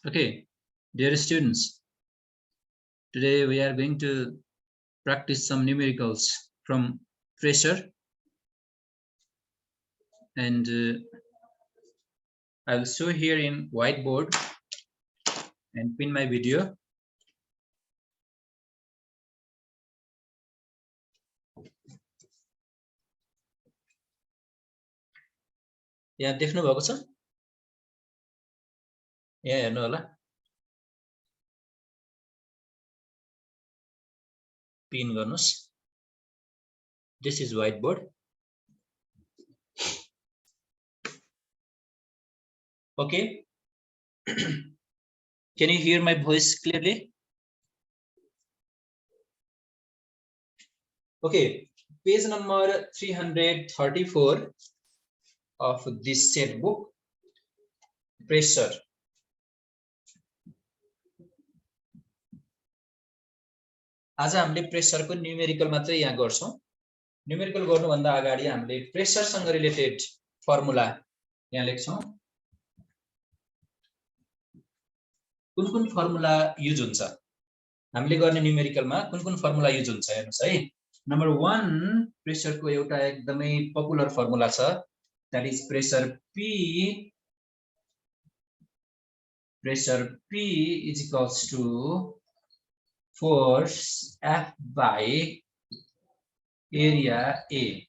Okay, dear students, today we are going to practice some numericals from pressure, and I will show here in whiteboard and pin my video. यहाँ देख्नु भएको छ? यहाँ हेर्नु होला. Pin गर्नुस्. This is whiteboard. Okay. Can you hear my voice clearly? Okay, page number 334 of this set book, pressure. आज हामीले प्रेसरको न्यूमेरिकल मात्र यहाँ गर्छौं. न्यूमेरिकल गर्नु भन्दा अगाडि हामीले प्रेसर सँग रिलेटेड फर्मुला यहाँ लेख्छौं. कुन फर्मुला युज हुन्छ हामीले गर्ने न्यूमेरिकलमा कुन फर्मुला युज हुन्छ हेर्नुस् है. नम्बर 1 प्रेसरको एउटा एकदमै पपुलर फर्मुला छ, that is pressure P is equals to force F by area A.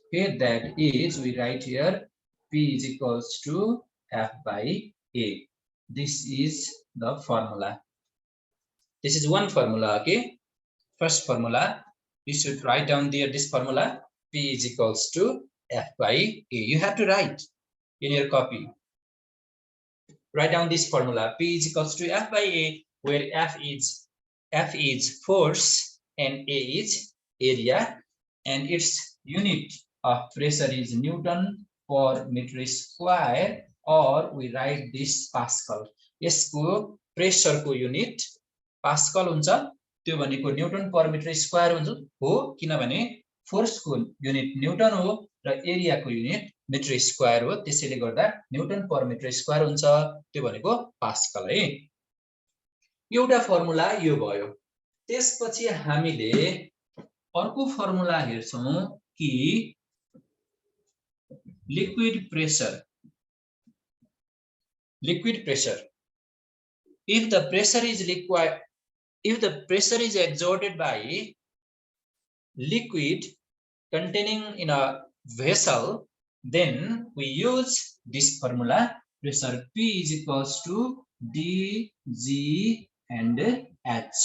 Okay, that is, we write here P is equals to F by A. This is the formula. This is one formula. Okay, first formula, you should write down there this formula. P is equals to F by A. You have to write in your copy. Write down this formula. P is equals to F by A, where F is force and A is area, and its unit of pressure is Newton per meter square, or we write this Pascal. यसको pressure को unit pascal हुन्छ, त्यो भनेको Newton पर metre square हुन्छ हो, किनभने force को unit Newton हो र एरिया को युनिट मिटर स्क्वायर हो, त्यसैले गर्दा न्यूटन पर मिटर स्क्वायर हुन्छ, त्यो भनेको पास्कल है. एउटा फर्मुला यो भयो. त्यसपछि हामीले अर्को फर्मुला हेर्छौं कि liquid pressure. If the pressure is exerted by liquid containing in a vessel, then we use this formula. Pressure P is equals to dg and h.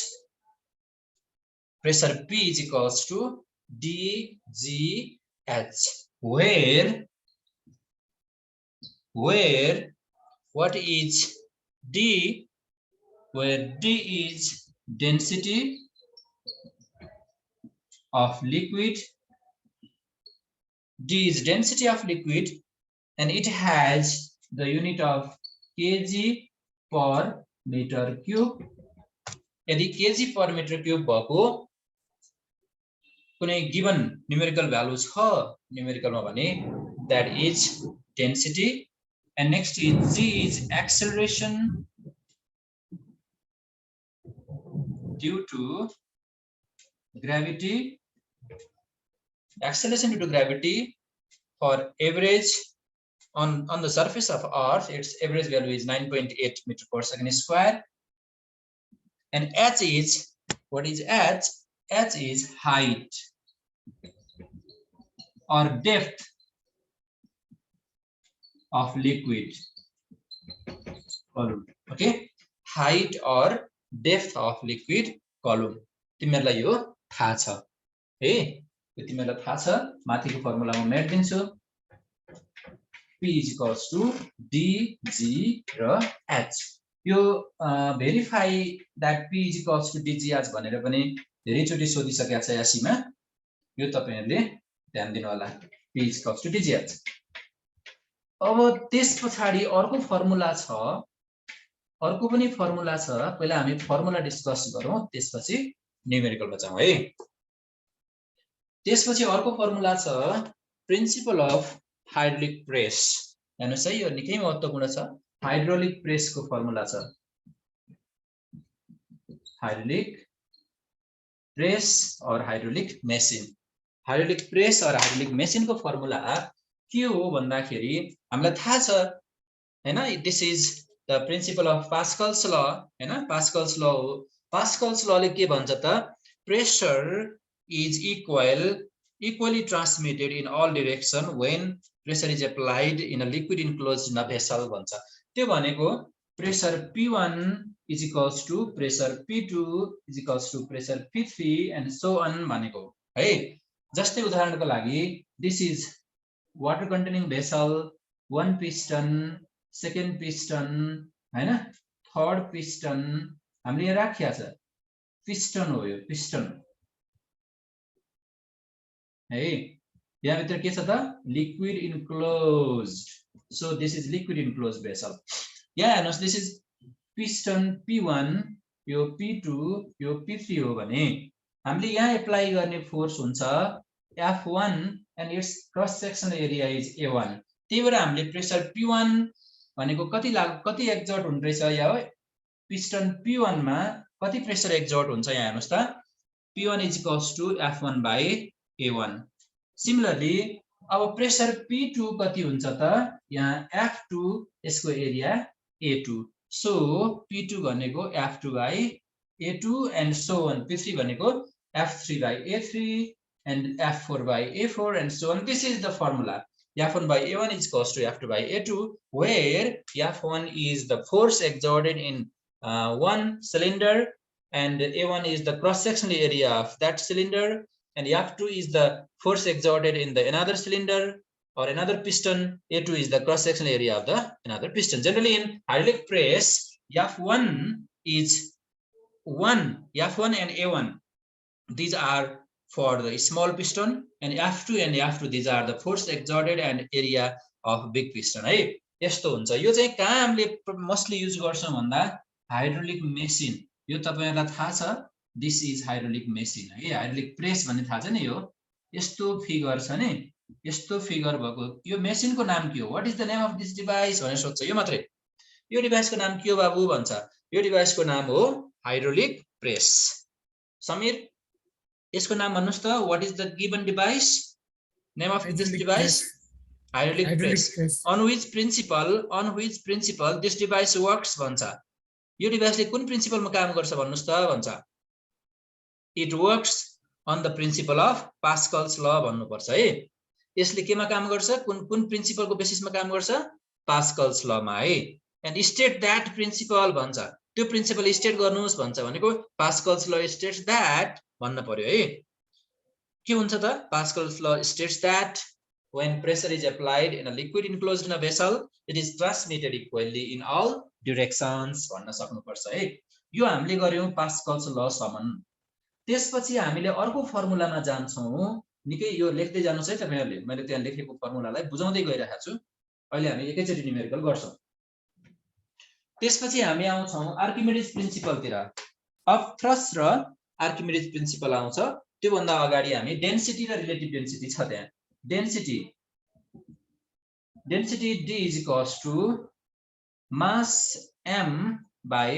Pressure P is equals to dg h, where what is d? Where d is density of liquid. D is density of liquid, and it has the unit of kg per meter cube. यदि kg per meter cube भएको कुनै given numerical value छ numerical मा भने, that is density, and next is g is acceleration due to gravity. Acceleration due to gravity for average on the surface of Earth, its average value is 9.8 meter per second square. And h is, what is h? H is height or depth of liquid column. Okay, height or depth of liquid column. तिमीहरुलाई यो थाहा छ है, यो तिमीहरुलाई थाहा छ. माथिको formula म मेट दिन्छु. P is equals to dg र h. यो verify that P is equals to dg h भनेर पनि धेरै चोटी सोधिसकेको छ यासीमा. यो तपाईहरुले ध्यान दिनु होला. P is equals to dg h. अब त्यसपछि अर्को फर्मुला छ, अर्को पनि फर्मुला छ. पहिला हामी फर्मुला डिस्कस गरौँ, त्यसपछि न्यूमेरिकलमा जाउँ है. त्यसपछि अर्को फर्मुला छ प्रिन्सिपल अफ हाइड्रोलिक प्रेस. हेर्नुस् है, यो निकै महत्त्वपूर्ण छ. हाइड्रोलिक प्रेस को फर्मुला छ हाइड्रोलिक प्रेस और हाइड्रोलिक मेसिन हाइड्रोलिक प्रेस और हाइड्रोलिक मेसिन को फर्मुला के हो भन्दाखेरि हामीलाई थाहा छ हैन this is the principle of Pascal's law हैन पास्कल्स ल हो पास्कल्स लले के भन्छ त pressure is equally transmitted in all direction when pressure is applied in a liquid enclosed in a vessel भन्छ त्यो भनेको pressure P1 is equals to pressure P2 is equals to pressure P3 and so on भनेको है जस्तै उदाहरणको लागि this is water containing vessel one piston second piston हैन third piston हामीले यहाँ राखिया छ piston हो यो piston है यहाँ भित्र के छ त liquid enclosed so this is liquid enclosed vessel यहाँ हेर्नुस् this is piston P1 यो P2 यो P3 हो भने हामीले यहाँ एप्लाई गर्ने फोर्स हुन्छ F1 and its cross sectional area is A1 त्यही भएर हामीले प्रेशर P1 भनेको कति एक्जर्ट हुने रहेछ यहाँ पिस्टन P1 मा कति प्रेशर एक्जर्ट हुन्छ यहाँ हेर्नुस् त P1 is equals to F1 by A1 similarly अब प्रेशर P2 कति हुन्छ त यहाँ F2 यसको एरिया A2 सो P2 भनेको F2 by A2 and so on P3 भनेको F3 by A3 and F4 by A4 and so on this is the formula F1 by A1 is equals to F2 by A2 where F1 is the force exerted in one cylinder and A1 is the cross-sectional area of that cylinder and F2 is the force exerted in the another cylinder or another piston. A2 is the cross-sectional area of the another piston. Generally in hydraulic press, F1 is F1 and A1. These are for the small piston and F2 these are the force exerted and area of big piston. है यस्तो हुन्छ यो चाहिँ कहाँ हामीले mostly use गर्छौं भन्दा hydraulic machine यो तपाईहरुलाई थाहा छ दिस इज हाइड्रोलिक मेसिन है हाइड्रोलिक प्रेस भन्ने थाहा छ नि यो यस्तो फिगर छ नि यस्तो फिगर भएको यो मेसिनको नाम के हो what is the name of this device भनेर सोध्छ यो मात्रै यो डिभाइसको नाम के हो बाबु भन्छ यो डिभाइसको नाम हो हाइड्रोलिक प्रेस समीर यसको नाम भन्नुस् त what is the given device name of this device hydraulic press on which principle this device works भन्छ यो डिभाइसले कुन प्रिन्सिपलमा काम गर्छ भन्नुस् त भन्छ it works on the principle of Pascal's law भन्नु पर्छ है यसले केमा काम गर्छ कुन प्रिन्सिपलको बेसिसमा काम गर्छ Pascal's law मा है and state that principle भन्छ त्यो प्रिन्सिपल स्टेट गर्नुस् भन्छ भनेको Pascal's law states that भन्न पर्यो है के हुन्छ त Pascal's law states that when pressure is applied in a liquid enclosed in a vessel it is transmitted equally in all directions भन्न सक्नु पर्छ है यो हामीले गर्यौं Pascal's law सम्म त्यसपछि हामीले अर्को फर्मुलामा जान्छौं निकै यो लेख्दै जानुस् है तपाईहरुले मैले त्यहाँ लेखेको फर्मुलालाई बुझाउँदै गइरहेको छु अहिले हामी एकैचोटी न्यूमेरिकल गर्छौं त्यसपछि हामी आउँछौं आर्किमिडीज प्रिन्सिपल तिर अफ थ्रस्ट र आर्किमिडीज प्रिन्सिपल आउँछ त्यो भन्दा अगाडि हामी डेन्सिटी र रिलेटिभ डेन्सिटी छ त्यहाँ density D is equals to mass M by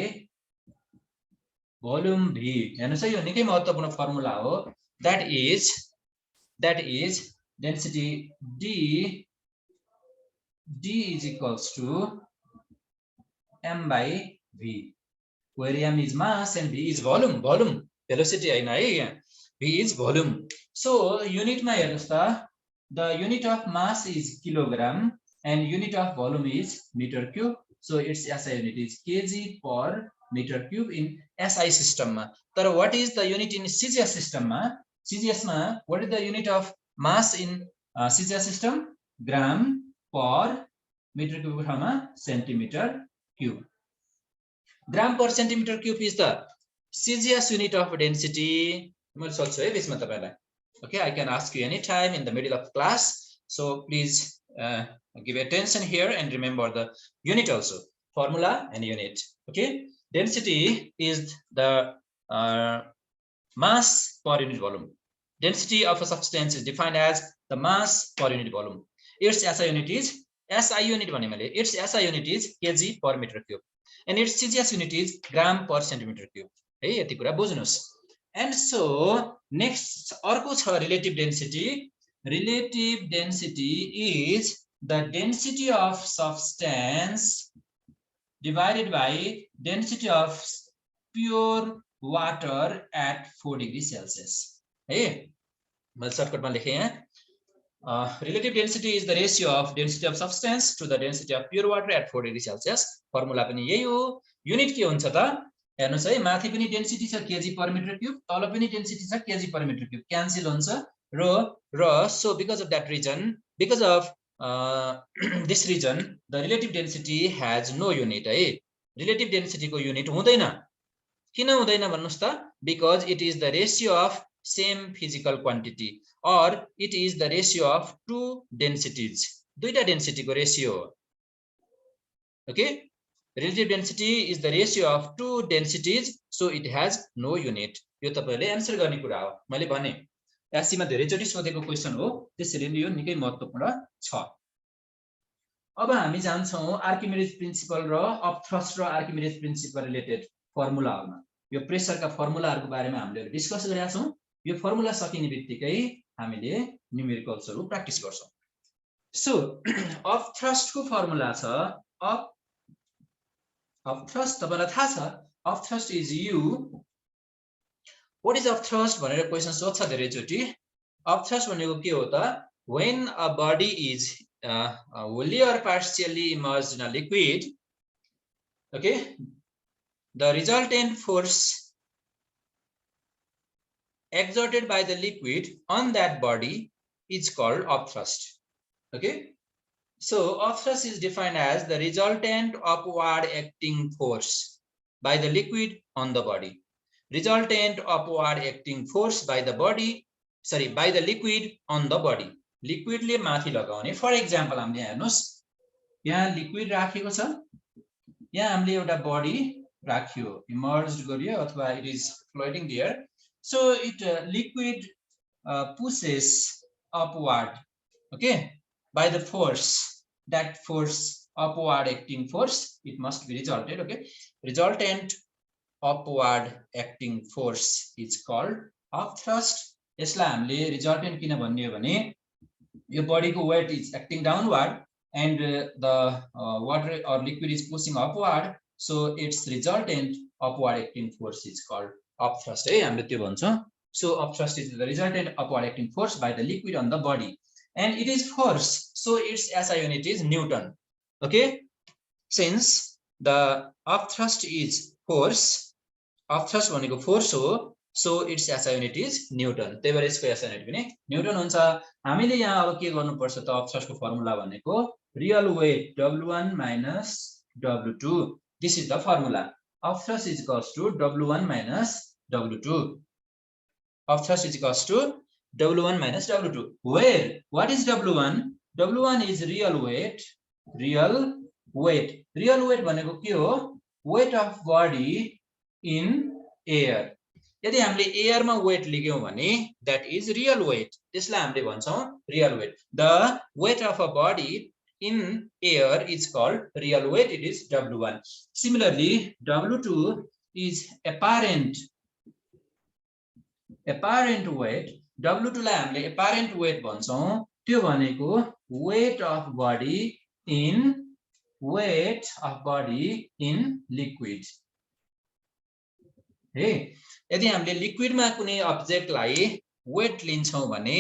volume V हेर्नुस् है यो निकै महत्त्वपूर्ण फर्मुला हो that is density D is equals to M by V where M is mass and V is volume velocity हैन है यहाँ V is volume so unit मा हेर्नुस् त the unit of mass is kilogram and unit of volume is meter cube so its SI unit is kg per meter cube in SI system ma tara what is the unit in CGS system ma what is the unit of mass in CGS system gram per meter cube ठाउँमा centimeter cube gram per centimeter cube is the CGS unit of density मैले सोध्छु है बिचमा तपाईलाई okay I can ask you anytime in the middle of class so please give attention here and remember the unit also formula and unit okay density is the mass per unit volume density of a substance is defined as the mass per unit volume its SI unit is SI unit भने मैले its SI unit is kg per meter cube and its CGS unit is gram per centimeter cube है यति कुरा बुझ्नुस् and so next अर्को छ relative density is the density of substance divided by density of pure water at 4 degrees Celsius है मैले सर्टकटमा लेखे यहाँ relative density is the ratio of density of substance to the density of pure water at 4 degrees Celsius formula पनि यही हो unit के हुन्छ त हेर्नुस् है माथि पनि डेन्सिटी छ kg per meter cube तल पनि डेन्सिटी छ kg per meter cube cancel हुन्छ र so because of that reason because of this reason the relative density has no unit है relative density को युनिट हुँदैन किन हुँदैन भन्नुस् त because it is the ratio of same physical quantity or it is the ratio of two densities दुईटा density को ratio हो okay relative density is the ratio of two densities so it has no unit यो तपाईले answer गर्ने कुरा हो मैले भने एससी मा धेरैचोटी सोधेको क्वेशन हो त्यसैले यो निकै महत्त्वपूर्ण छ अब हामी जान्छौं आर्किमिडीज प्रिन्सिपल र अपथ्रस्ट र आर्किमिडीज प्रिन्सिपल रिलेटेड फर्मुलाहरुमा यो प्रेसरका फर्मुलाहरुको बारेमा हामीले डिस्कस गरेका छौं यो फर्मुला सकिने बित्तिकै हामीले न्यूमेरिकल्सहरु प्र्याक्टिस गर्छौं सो अपथ्रस्ट को फर्मुला छ अपथ्रस्ट तपाईलाई थाहा छ upthrust is u what is upthrust भनेर क्वेशन सोध्छ धेरैचोटी अपथ्रस्ट भनेको के हो त when a body is wholly or partially immersed in a liquid okay the resultant force exerted by the liquid on that body is called upthrust okay so upthrust is defined as the resultant upward acting force by the liquid on the body resultant upward acting force by the liquid on the body liquid ले माथि लगाउने for example हामीले हेर्नुस् यहाँ liquid राखेको छ यहाँ हामीले एउटा बडी राख्यो इमर्ज्ड गरियो अथवा it is floating there so it liquid pushes upward okay by the force that force upward acting force it must be resultant okay resultant upward acting force is called upthrust यसलाई हामीले resultant किन भन्ने हो भने यो बडीको weight is acting downward and the water or liquid is pushing upward so its resultant upward acting force is called upthrust है हामीले त्यो भन्छौं so upthrust is the resultant upward acting force by the liquid on the body and it is force so its SI unit is Newton okay since the upthrust is force upthrust भनेको force हो so its SI unit is Newton त्यही भएर यसको SI unit पनि Newton हुन्छ हामीले यहाँ अब के गर्नु पर्छ त upthrust को फर्मुला भनेको real weight W1 minus W2 this is the formula upthrust is equals to W1 minus W2 upthrust is equals to W1 minus W2 where what is W1 W1 is real weight भनेको के हो weight of body in air यदि हामीले air मा weight लिग्यौं भने that is real weight त्यसलाई हामीले भन्छौं real weight the weight of a body in air is called real weight it is W1 similarly W2 is apparent weight W2 लाई हामीले apparent weight भन्छौं त्यो भनेको weight of body in liquid हे यदि हामीले liquid मा कुनै अब्जेक्ट लाई वेट लिन्छौं भने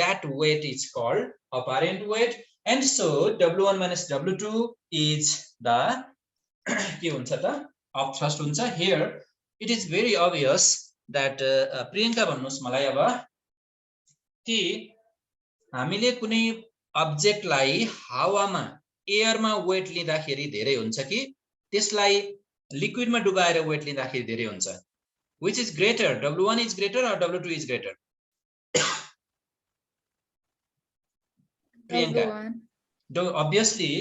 that weight is called apparent weight and so W1 minus W2 is the के हुन्छ त upthrust हुन्छ here it is very obvious that Priyanka भन्नुस् मलाई अब कि हामीले कुनै अब्जेक्ट लाई हावामा एयरमा वेट लिँदाखेरि धेरै हुन्छ कि त्यसलाई लिक्विड मा डुबाएर वेट लिँदाखेरि धेरै हुन्छ which is greater W1 is greater or W2 is greater Priyanka obviously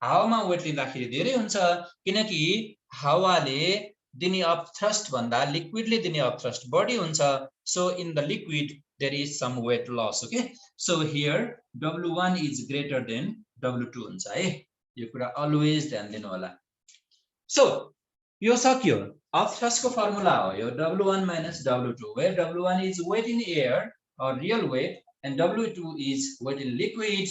हावामा वेट लिँदाखेरि धेरै हुन्छ किनकि हावाले दिने अपथ्रस्ट भन्दा लिक्विडले दिने अपथ्रस्ट बढी हुन्छ so in the liquid there is some weight loss okay so here W1 is greater than W2 हुन्छ है यो कुरा अलवेज ध्यान दिनु होला सो यो सक्यो अफ थ्रस्ट को फर्मुला हो यो W1 minus W2 where W1 is weight in air or real weight and W2 is weight in liquid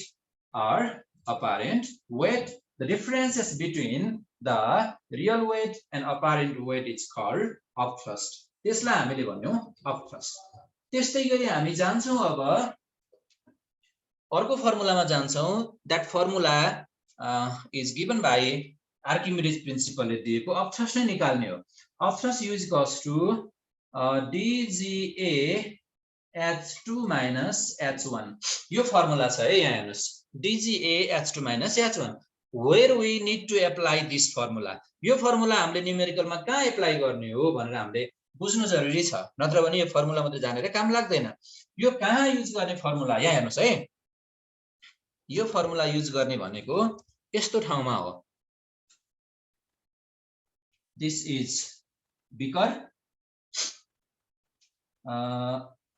or apparent weight the differences between the real weight and apparent weight is called of thrust त्यसलाई हामीले भन्यौ of thrust त्यस्तै गरी हामी जान्छौं अब अर्को फर्मुलामा जान्छौं that formula is given by Archimedes principle ले दिएको of thrust नै निकाल्ने हो of thrust u is equals to dga h2 minus h1 यो फर्मुला छ है यहाँ हेर्नुस् dga h2 minus h1 where we need to apply this formula यो फर्मुला हामीले न्यूमेरिकलमा कहाँ एप्लाई गर्ने हो भनेर हामीले बुझ्नु जरुरी छ नत्र भने यो फर्मुला मात्र जानेर काम लाग्दैन यो कहाँ युज गर्ने फर्मुला यहाँ हेर्नुस् है यो फर्मुला युज गर्ने भनेको यस्तो ठाउँमा हो this is beaker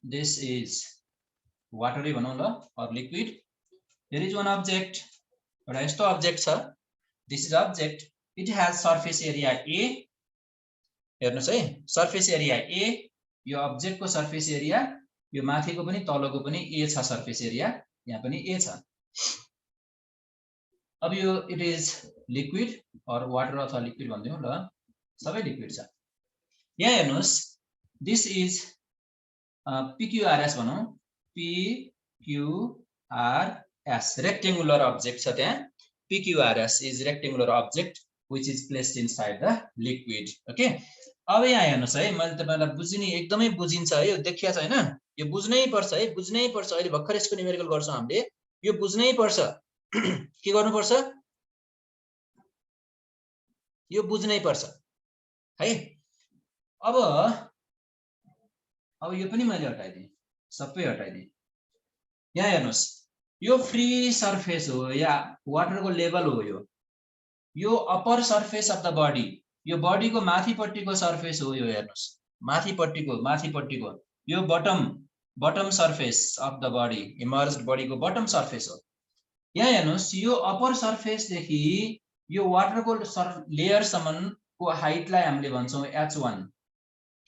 this is water भनौं ल or liquid there is one object एउटा यस्तो object छ this is object it has surface area a हेर्नुस् है surface area a यो object को surface area यो माथिको पनि तलको पनि a छ surface area यहाँ पनि a छ अब यो it is liquid or water अथवा liquid भन्दियौ ल सबै लिक्विड छ यहाँ हेर्नुस् this is PQRS भनौं PQRS rectangular object छ त्यहाँ PQRS is rectangular object which is placed inside the liquid okay अब यहाँ हेर्नुस् है मैले तपाईलाई बुझिने एकदमै बुझिन्छ है यो देखिया छ हैन यो बुझ्नै पर्छ है बुझ्नै पर्छ अहिले भर्खर यसको न्यूमेरिकल गर्छौं हामीले यो बुझ्नै पर्छ के गर्नु पर्छ यो बुझ्नै पर्छ है अब यो पनि मैले हटाइदिए सबै हटाइदिए यहाँ हेर्नुस् यो फ्री सरफेस हो या वाटर को लेभल हो यो upper surface of the body यो बडी को माथिपट्टिको सरफेस हो यो हेर्नुस् माथिपट्टिको यो bottom surface of the body immersed body को बटम सरफेस हो यहाँ हेर्नुस् यो अपर सरफेस देखि यो वाटर को लेयर सम्म को हाइट लाई हामीले भन्छौं h1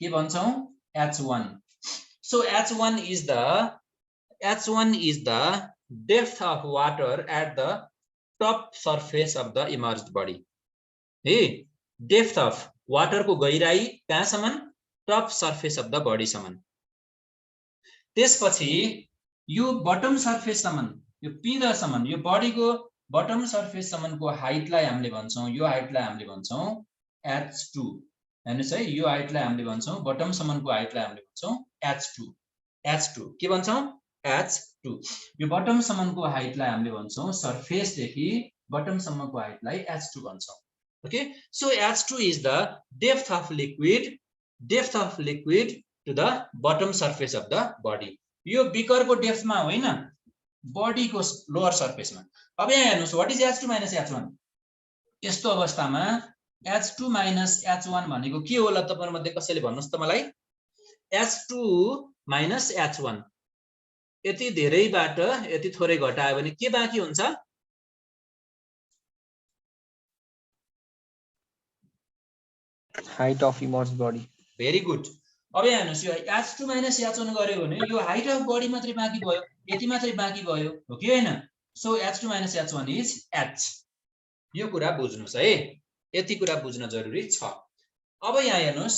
के भन्छौं h1 so h1 is the depth of water at the top surface of the immersed body hey depth of water को गहिराई कहाँसम्म top surface of the body सम्म त्यसपछि यो बटम सर्फेस सम्म यो पिँध सम्म यो बडी को बटम सर्फेस सम्म को हाइट लाई हामीले भन्छौं यो हाइट लाई हामीले भन्छौं h2 हेर्नुस् है यो हाइट लाई हामीले भन्छौं बटम सम्मको हाइट लाई हामीले भन्छौं h2 के भन्छौं h2 यो बटम सम्मको हाइट लाई हामीले भन्छौं सरफेस देखि बटम सम्मको हाइट लाई h2 भन्छौं okay so h2 is the depth of liquid to the bottom surface of the body यो बिकर को डेप्थ मा होइन बडी को लोअर सर्फेस मा अब यहाँ हेर्नुस् what is h2 minus h1 यस्तो अवस्थामा h2 minus h1 भनेको के होला तपाईहरु मध्ये कसैले भन्नुस् त मलाई h2 minus h1 यति धेरैबाट यति थोरै घटायो भने के बाँकी हुन्छ height of immersed body very good अब यहाँ हेर्नुस् यो h2 minus h1 गर्यो भने यो हाइट अफ बडी मात्रै बाँकी भयो यति मात्रै बाँकी भयो हो कि हैन so h2 minus h1 is h यो कुरा बुझ्नुस् है यति कुरा बुझ्न जरुरी छ अब यहाँ हेर्नुस्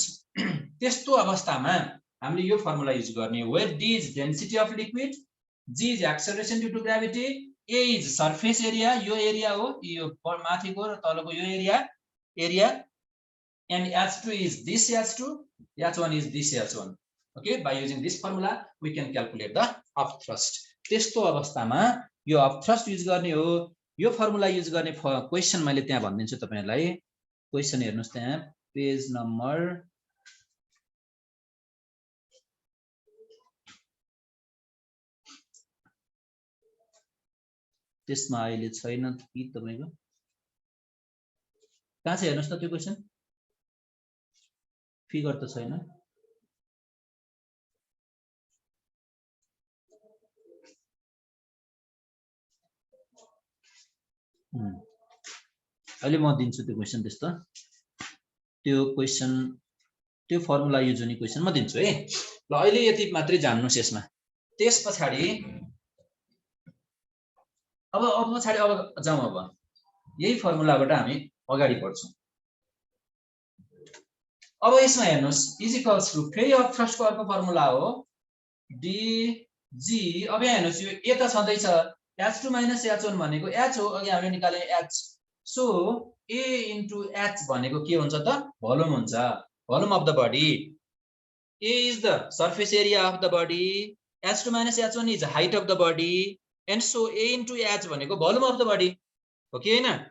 त्यस्तो अवस्थामा हामीले यो फर्मुला युज गर्ने where d is density of liquid g is acceleration due to gravity a is surface area यो एरिया हो यो माथिको र तलको यो area and h2 is this h1 is this h1 okay by using this formula we can calculate the up thrust त्यस्तो अवस्थामा यो up thrust युज गर्ने हो यो फर्मुला युज गर्ने क्वेशन मैले त्यहाँ भन्दिन्छु तपाईहरुलाई क्वेशन हेर्नुस् त्यहाँ पेज नम्बर त्यसमा अहिले छैन कि तपाईको कहाँ छ हेर्नुस् त त्यो क्वेशन फिगर त छैन अहिले म दिन्छु त्यो क्वेशन त्यस्तो त्यो क्वेशन त्यो फर्मुला युज हुने क्वेशन म दिन्छु है ल अहिले यति मात्रै जान्नुस् यसमा त्यसपछि अब पछाडी अब जाउँ अब यही फर्मुलाबाट हामी अगाडि बढ्छौं अब यसमा हेर्नुस् इज इक्वल्स टु फेरि अफ थ्रस्टको अर्को फर्मुला हो dg अब यहाँ हेर्नुस् यो a त छँदै छ h2 - h1 भनेको h हो अघि हामीले निकाले h so a into h भनेको के हुन्छ त भोल्युम हुन्छ volume of the body a is the surface area of the body h2 - h1 is height of the body and so a into h भनेको भोल्युम अफ द बडी हो कि हैन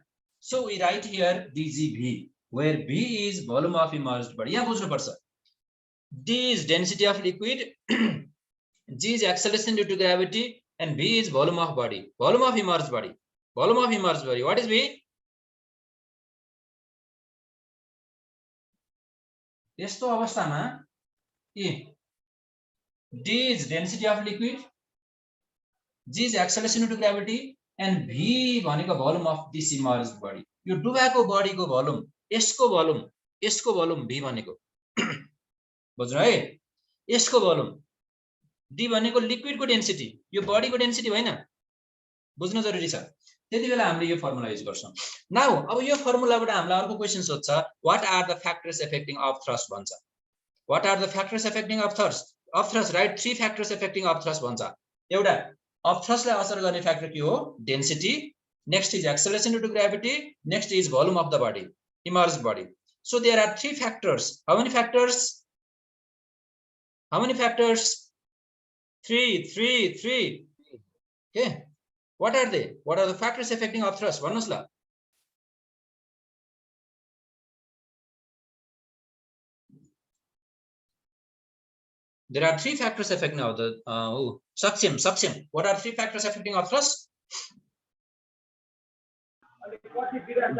so we write here dgv where v is volume of immersed body यहाँ बुझ्नु पर्छ d is density of liquid g is acceleration due to gravity and v is volume of body volume of immersed body what is v यस्तो अवस्थामा ए d is density of liquid g is acceleration due to gravity and v भनेको volume of this immersed body यो डुबाएको बडीको volume यसको volume v भनेको बुझ्नु है यसको भोल्युम d भनेको लिक्विडको डेन्सिटी यो बडीको डेन्सिटी हैन बुझ्न जरुरी छ त्यतिबेला हामीले यो फर्मुला युज गर्छौं नाउ अब यो फर्मुलाबाट हामीलाई अर्को क्वेशन सोध्छ what are the factors affecting of thrust भन्छ what are the factors affecting of thrust right 3 factors affecting of thrust भन्छ एउटा अफ थ्रस्टलाई असर गर्ने फ्याक्टर के हो density next is acceleration due to gravity next is volume of the body immersed body so there are 3 factors how many factors 3 okay what are they what are the factors affecting of thrust भन्नुस् ल there are 3 factors affecting of the Saksham what are 3 factors affecting of thrust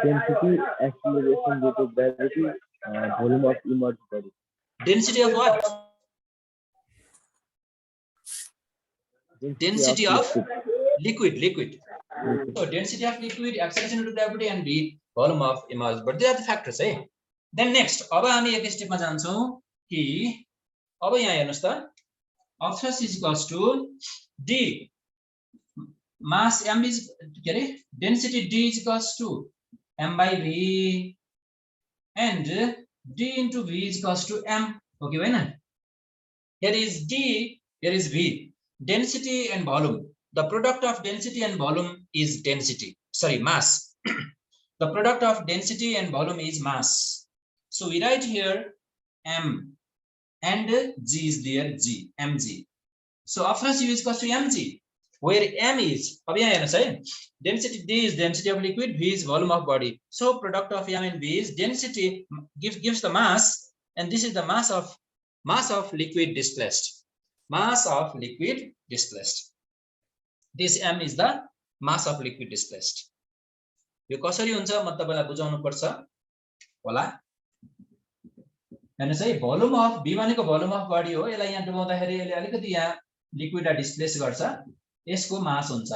density acceleration due to gravity volume of immersed body density of what density of liquid so density of liquid acceleration due to gravity and the volume of immersed body they are the factors है then next अब हामी एक स्टेपमा जान्छौं कि अब यहाँ हेर्नुस् त of thrust is equals to d mass m is के रे density d is equals to m by v and d into v is equals to m okay हैन here is d here is v density and volume the product of density and volume is mass the product of density and volume is mass so we write here m and g is there g mg so of thrust u is equals to mg where m is अब यहाँ हेर्नुस् है density d is density of liquid v is volume of body so product of m and v is density gives the mass and this is the mass of liquid displaced this m is the mass of liquid displaced यो कसरी हुन्छ म तपाईलाई बुझाउनु पर्छ होला हेर्नुस् है भोल्युम अफ v भनेको भोल्युम अफ बडी हो यसलाई यहाँ डुबाउँदाखेरि यसले अलिकति यहाँ लिक्विडलाई डिस्प्लेस गर्छ यसको मास हुन्छ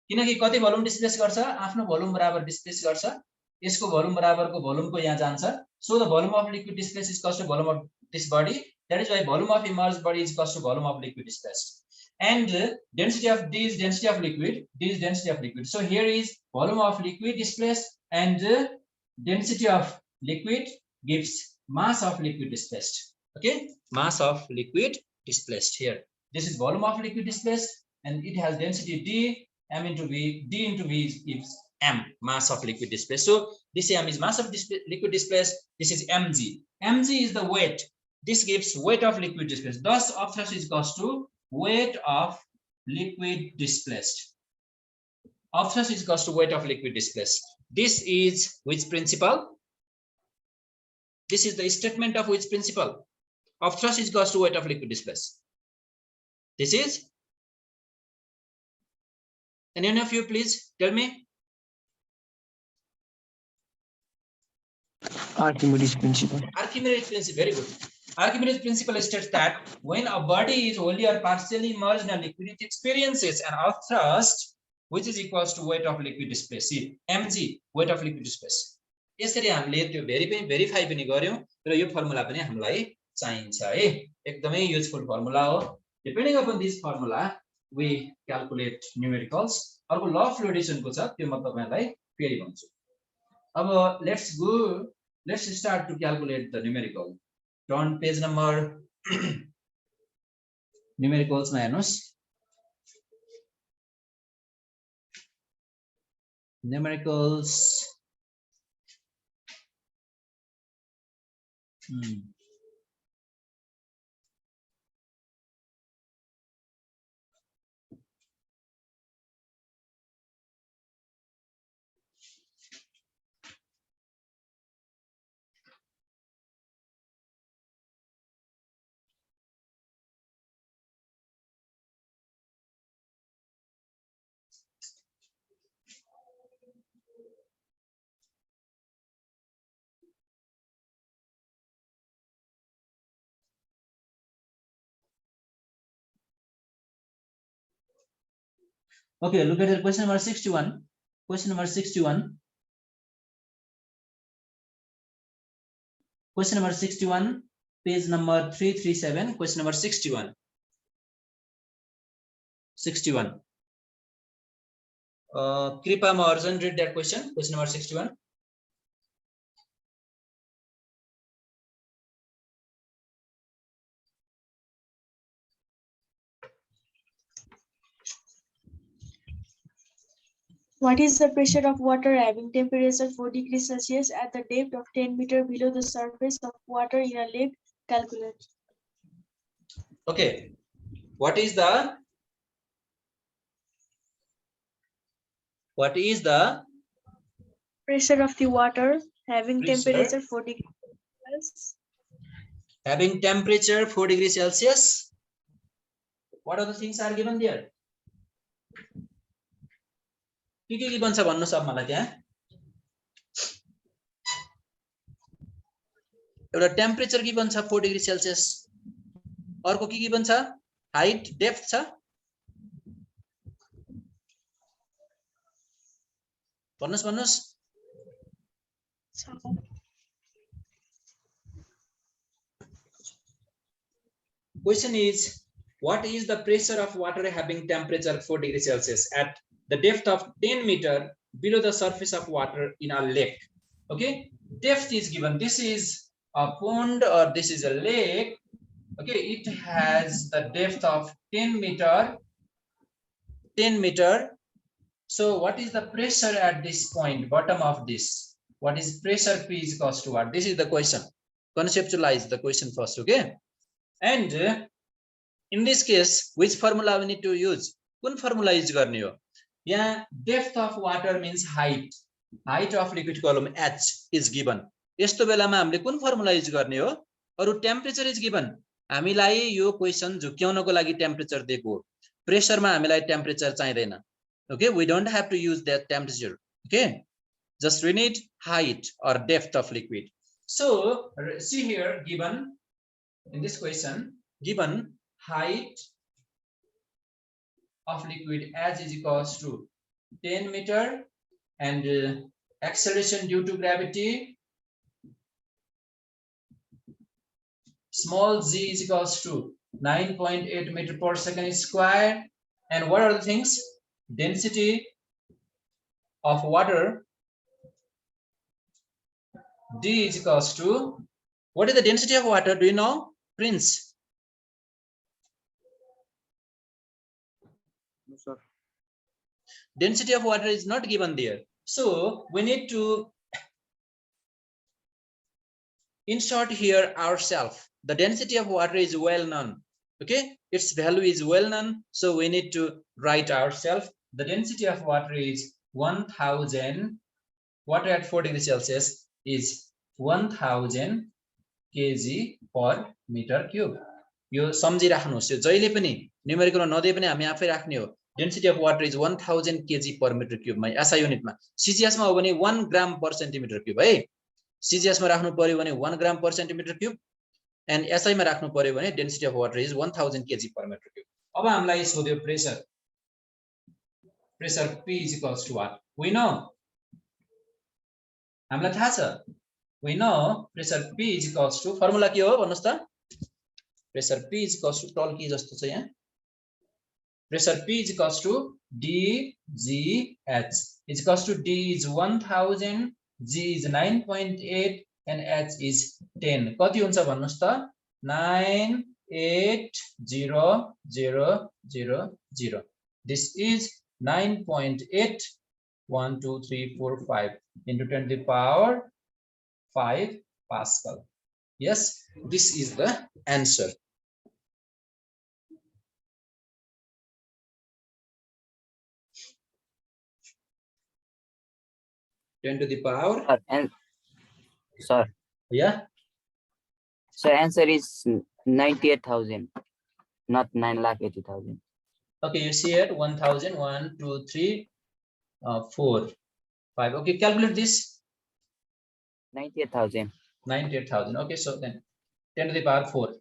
किनकि कति भोल्युम डिस्प्लेस गर्छ आफ्नो भोल्युम बराबर डिस्प्लेस गर्छ यसको भोल्युम बराबरको भोल्युमको यहाँ जान्छ so the volume of liquid displaced is equal to volume of this body that is why volume of immersed body is equal to volume of liquid displaced and density of d is density of liquid so here is volume of liquid displaced and density of liquid gives mass of liquid displaced okay mass of liquid displaced here this is volume of liquid displaced and it has density d m into v d into v gives m mass of liquid displaced so this m is mass of liquid displaced this is mg is the weight this gives weight of liquid displaced thus of thrust is equals to weight of liquid displaced of thrust is equals to weight of liquid displaced this is which principle this is the statement of which principle of thrust is equals to weight of liquid displaced this is any of you please tell me Archimedes principle very good Archimedes principle states that when a body is wholly or partially immersed in a liquid it experiences an of thrust which is equals to weight of liquid space, mg weight of liquid space. यसरी हामीले त्यो verify पनि गर्यौं र यो formula पनि हामीलाई चाहिन्छ है, एकदमै युजफुल फर्मुला हो. Depending upon this formula we calculate numericals. अर्को ल अफ फ्लोटेसन को छ, त्यो म तपाईहरुलाई फेरि भन्छु. अब let's start to calculate the numerical. Turn page number numericals मा हेर्नुस्. Numericals okay, look at question number 61. Question number 61. Question number 61, page number 337. Question number 61. 61. Kripa Arjun, read that question. Question number 61. What is the pressure of water having temperature 4 degrees Celsius at the depth of 10 meters below the surface of water in a lake? Calculate. Okay. What is the pressure of the water having Pressure. temperature 4 degrees Celsius? Having temperature 4 degrees Celsius? What other things are given there? के given छ भन्नुस् अब मलाई त्यहाँ. एउटा temperature given छ 4 degree Celsius. अर्को के given छ? हाइट, डेप्थ छ. भन्नुस्. Question is, what is the pressure of water having temperature 4 degrees Celsius at the depth of 10 meters below the surface of water in a lake? Okay, depth is given. This is a pond or this is a lake. Okay, it has the depth of 10 meter. So what is the pressure at this point, bottom of this? What is pressure? P is equals to what? This is the question. Conceptualize the question first. Okay, and in this case, which formula we need to use? कुन formula use गर्ने हो? यहाँ depth of water means height. Height of liquid column h is given. यस्तो बेलामा हामीले कुन formula use गर्ने हो? अरु टेम्परेचर इज गिभन. हामीलाई यो क्वेशन झुक्याउनको लागि टेम्परेचर दिएको हो. प्रेसरमा हामीलाई temperature चाहिदैन. Okay, we don't have to use that temperature. Okay, just we need height or depth of liquid. So see here, given in this question, given height of liquid as is equals to 10 meter and acceleration due to gravity small g is equals to 9.8 meter per second square. And what are the things? Density of water d is equals to, what is the density of water? Do you know, Prince? No, sir. Density of water is not given there. So we need to insert here ourselves. The density of water is well known. Okay, its value is well known. So we need to write ourselves. The density of water is 1000. Water at 4 degrees Celsius is 1000 kg per meter cube. यो सम्झिराख्नुस्. यो जहिले पनि numerical नदिए पनि हामी आफै राख्ने हो. Density of water is 1000 kg per meter cube. मा SI युनिट मा. CGS मा हो भने 1 gram per centimeter cube है. CGS मा राख्नु पर्यो भने 1 gram per centimeter cube and SI मा राख्नु पर्यो भने density of water is 1000 kg per meter cube. अब हामीलाई सोध्यो pressure. pressure P is equals to what? We know. हामीलाई थाहा छ. We know pressure P is equals to formula के हो भन्नुस् त? Pressure P is equals to tall के जस्तो छ यहाँ. Pressure P is equals to dGh is equals to D is 1000, G is 9.8 and H is 10. कति हुन्छ भन्नुस् त? 98000. This is 9.8 1 2 3 4 5 into 10 to the power 5 Pascal. Yes, this is the answer. Ten to the power. And sir, Yeah. so answer is 98,000, not 9,80,000. Okay, you see it 1000, 1 2 3 4 5. Okay, calculate this. 98,000. 98,000. Okay, so then 10 to the power 4.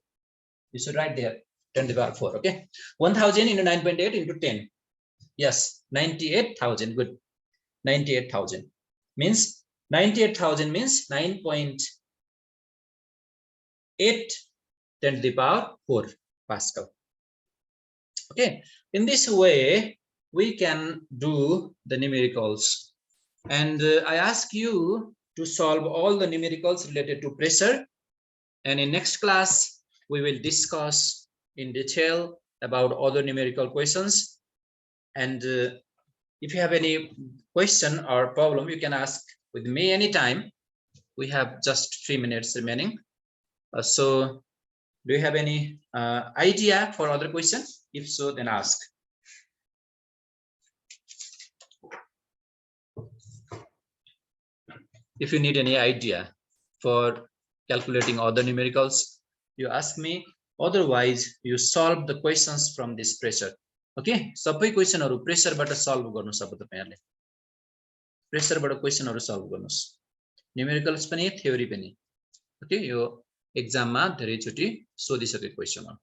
You should write there 10 to the power 4. Okay, 1000 into 9.8 into 10. Yes, 98,000. Good. 98,000 means 98,000 means 9.8 10 to the power 4 Pascal. Okay, in this way we can do the numericals, and I ask you to solve all the numericals related to pressure, and in next class we will discuss in detail about other numerical questions. And if you have any question or problem, you can ask with me anytime. We have just 3 minutes remaining. So do you have any idea for other questions? If so, then ask. If you need any idea for calculating other numericals, you ask me. Otherwise, you solve the questions from this pressure. Okay, सबै क्वेशनहरु प्रेसरबाट solve गर्नुस् अब तपाईहरुले. प्रेसरबाट क्वेशनहरु solve गर्नुस्. Numericals पनि theory पनि. Okay, यो एक्जाममा धेरै चोटी सोधिसकेको क्वेशन हो.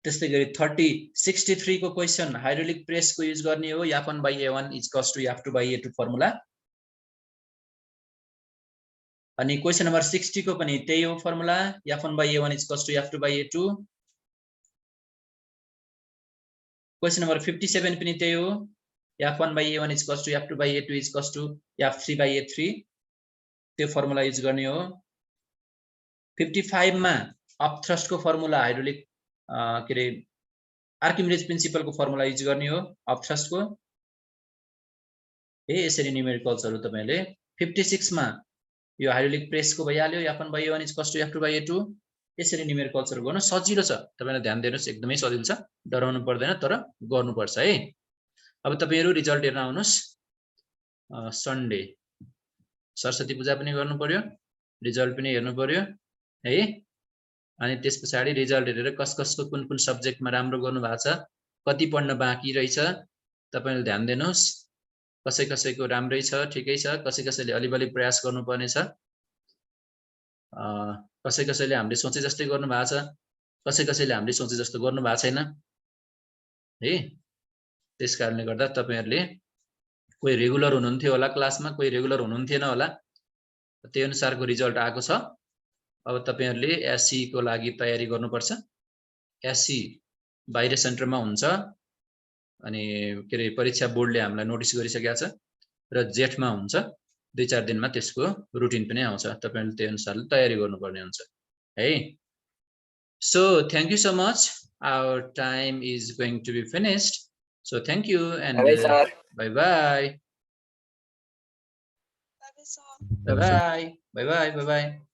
त्यस्तै गरी 3063 को क्वेशन हाइड्रोलिक प्रेस को युज गर्ने हो. F1 by A1 is equals to F2 by A2 formula. अनि क्वेशन नम्बर 60 को पनि त्यही हो formula. F1 by A1 is equals to F2 by A2. Question number 57 पनि त्यही हो. F1 by A1 is equals to F2 by A2 is equals to F3 by A3. त्यो formula use गर्ने हो. 55 मा अपथ्रस्ट को फर्मुला हाइड्रोलिक के रे आर्किमिडीज प्रिन्सिपल को फर्मुला युज गर्ने हो अपथ्रस्ट को. यसरी न्यूमेरिकल्सहरु तपाईले 56 मा यो हाइड्रोलिक प्रेस को भइहाल्यो. F1 by A1 is equals to F2 by A2. यसरी न्यूमेरिकल्सहरु गर्न सजिलो छ. तपाईले ध्यान दिनुस्, एकदमै सजिलो छ. डराउनु पर्दैन, तर गर्नु पर्छ है. अब तपाईहरु रिजल्ट हेर्न आउनुस्. सन्डे सरस्वती पूजा पनि गर्नु पर्यो, रिजल्ट पनि हेर्नु पर्यो है. अनि त्यसपछि रिजल्ट हेरेर कसको कुन कुन सब्जेक्टमा राम्रो गर्नु भएको छ, कति पढ्न बाँकी रहेछ तपाईले ध्यान दिनुस्. कसैको राम्रै छ, ठिकै छ, कसैले अलिअलि प्रयास गर्नुपर्ने छ. कसैले हामीले सोचे जस्तै गर्नु भएको छ, कसैले हामीले सोचे जस्तो गर्नु भएको छैन है. त्यसकारणले गर्दा तपाईहरुले कोही रेगुलर हुनुहुन्थ्यो होला क्लासमा, कोही रेगुलर हुनुहुन्थेन होला. त्यही अनुसारको रिजल्ट आएको छ. अब तपाईहरुले एससी को लागि तयारी गर्नुपर्छ. एससी बाहिर सेन्टरमा हुन्छ अनि के रे परीक्षा बोर्डले हामीलाई नोटिस गरिसकेको छ र जेठमा हुन्छ. 2-4 दिनमा त्यसको रुटिन पनि आउँछ. तपाईहरुले त्यही अनुसारले तयारी गर्नुपर्ने हुन्छ है. So thank you so much. Our time is going to be finished. So thank you and bye bye. Bye bye. Bye bye. Bye bye.